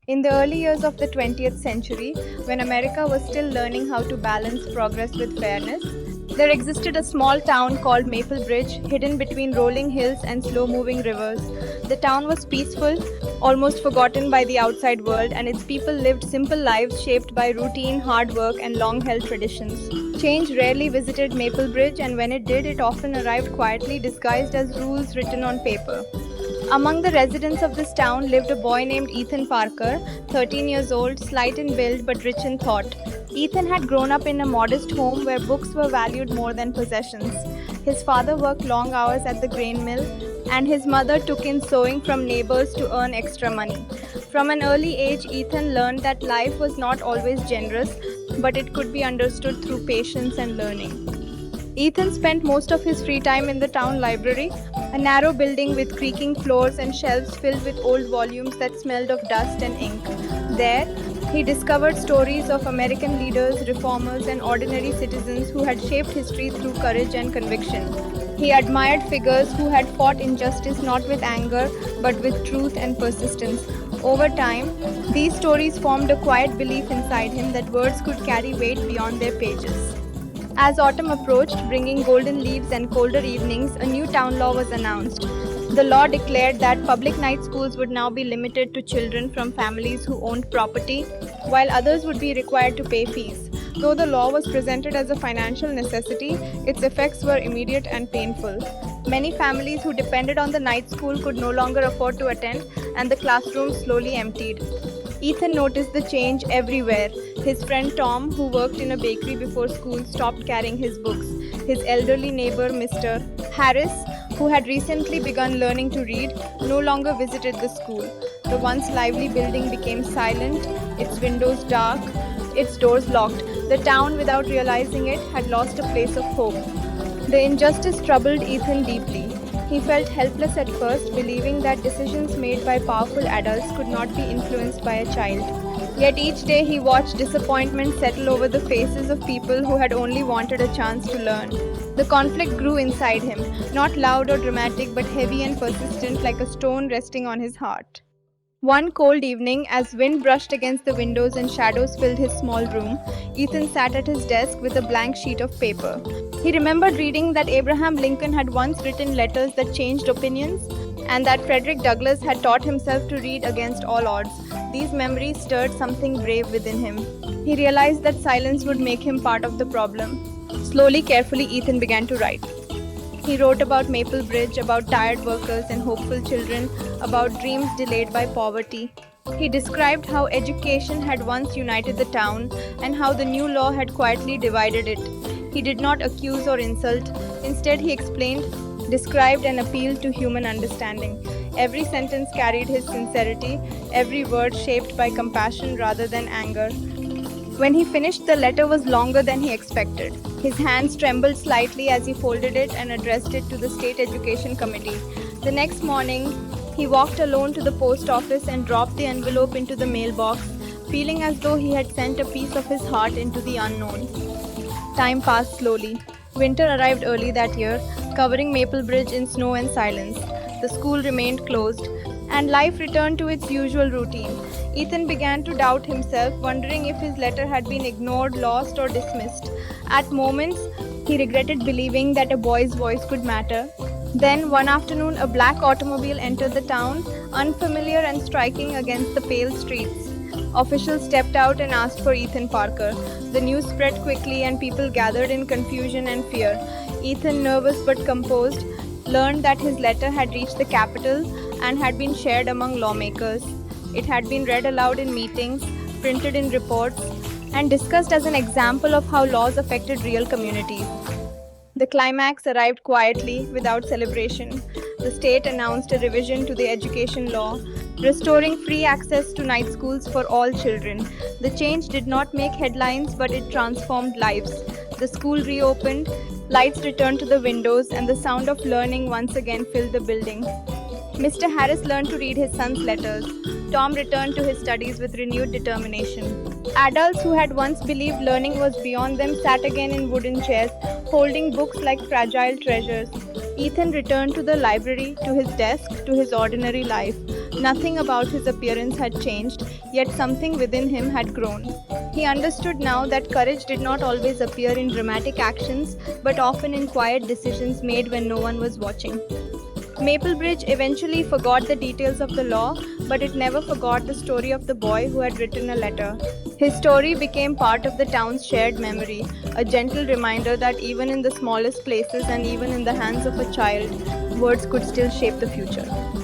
In the early years of the 20th century, when America was still learning how to balance progress with fairness, there existed a small town called Maple Bridge, hidden between rolling hills and slow moving rivers. The town was peaceful, almost forgotten by the outside world, and its people lived simple lives shaped by routine, hard work, and long held traditions. Change rarely visited Maple Bridge, and when it did, it often arrived quietly disguised as rules written on paper. Among the residents of this town lived a boy named Ethan Parker, 13 years old, slight in build but rich in thought. Ethan had grown up in a modest home where books were valued more than possessions. His father worked long hours at the grain mill, and his mother took in sewing from neighbors to earn extra money. From an early age, Ethan learned that life was not always generous, but it could be understood through patience and learning. Ethan spent most of his free time in the town library, a narrow building with creaking floors and shelves filled with old volumes that smelled of dust and ink. There, he discovered stories of American leaders, reformers, and ordinary citizens who had shaped history through courage and conviction. He admired figures who had fought injustice not with anger but with truth and persistence. Over time, these stories formed a quiet belief inside him that words could carry weight beyond their pages. As autumn approached, bringing golden leaves and colder evenings, a new town law was announced. The law declared that public night schools would now be limited to children from families who owned property, while others would be required to pay fees. Though the law was presented as a financial necessity, its effects were immediate and painful. Many families who depended on the night school could no longer afford to attend, and the classrooms slowly emptied. Ethan noticed the change everywhere. His friend Tom, who worked in a bakery before school, stopped carrying his books. His elderly neighbor, Mr. Harris, who had recently begun learning to read, no longer visited the school. The once lively building became silent, its windows dark, its doors locked. The town, without realizing it, had lost a place of hope. The injustice troubled Ethan deeply. He felt helpless at first, believing that decisions made by powerful adults could not be influenced by a child. Yet each day he watched disappointment settle over the faces of people who had only wanted a chance to learn. The conflict grew inside him, not loud or dramatic, but heavy and persistent, like a stone resting on his heart. One cold evening, as wind brushed against the windows and shadows filled his small room, Ethan sat at his desk with a blank sheet of paper. He remembered reading that Abraham Lincoln had once written letters that changed opinions, and that Frederick Douglass had taught himself to read against all odds. These memories stirred something brave within him. He realized that silence would make him part of the problem. Slowly, carefully, Ethan began to write. He wrote about Maple Bridge, about tired workers and hopeful children, about dreams delayed by poverty. He described how education had once united the town and how the new law had quietly divided it. He did not accuse or insult. Instead, he explained, described, and appealed to human understanding. Every sentence carried his sincerity, every word shaped by compassion rather than anger. When he finished, the letter was longer than he expected. His hands trembled slightly as he folded it and addressed it to the State Education Committee. The next morning, he walked alone to the post office and dropped the envelope into the mailbox, feeling as though he had sent a piece of his heart into the unknown. Time passed slowly. Winter arrived early that year, covering Maple Bridge in snow and silence. The school remained closed, and life returned to its usual routine. Ethan began to doubt himself, wondering if his letter had been ignored, lost, or dismissed. At moments, he regretted believing that a boy's voice could matter. Then, one afternoon, a black automobile entered the town, unfamiliar and striking against the pale streets. Officials stepped out and asked for Ethan Parker. The news spread quickly, and people gathered in confusion and fear. Ethan, nervous but composed, learned that his letter had reached the capital and had been shared among lawmakers. It had been read aloud in meetings, printed in reports, and discussed as an example of how laws affected real communities. The climax arrived quietly, without celebration. The state announced a revision to the education law, restoring free access to night schools for all children. The change did not make headlines, but it transformed lives. The school reopened, lights returned to the windows, and the sound of learning once again filled the building. Mr. Harris learned to read his son's letters. Tom returned to his studies with renewed determination. Adults who had once believed learning was beyond them sat again in wooden chairs, holding books like fragile treasures. Ethan returned to the library, to his desk, to his ordinary life. Nothing about his appearance had changed, yet something within him had grown. He understood now that courage did not always appear in dramatic actions, but often in quiet decisions made when no one was watching. Maplebridge eventually forgot the details of the law, but it never forgot the story of the boy who had written a letter. His story became part of the town's shared memory, a gentle reminder that even in the smallest places and even in the hands of a child, words could still shape the future.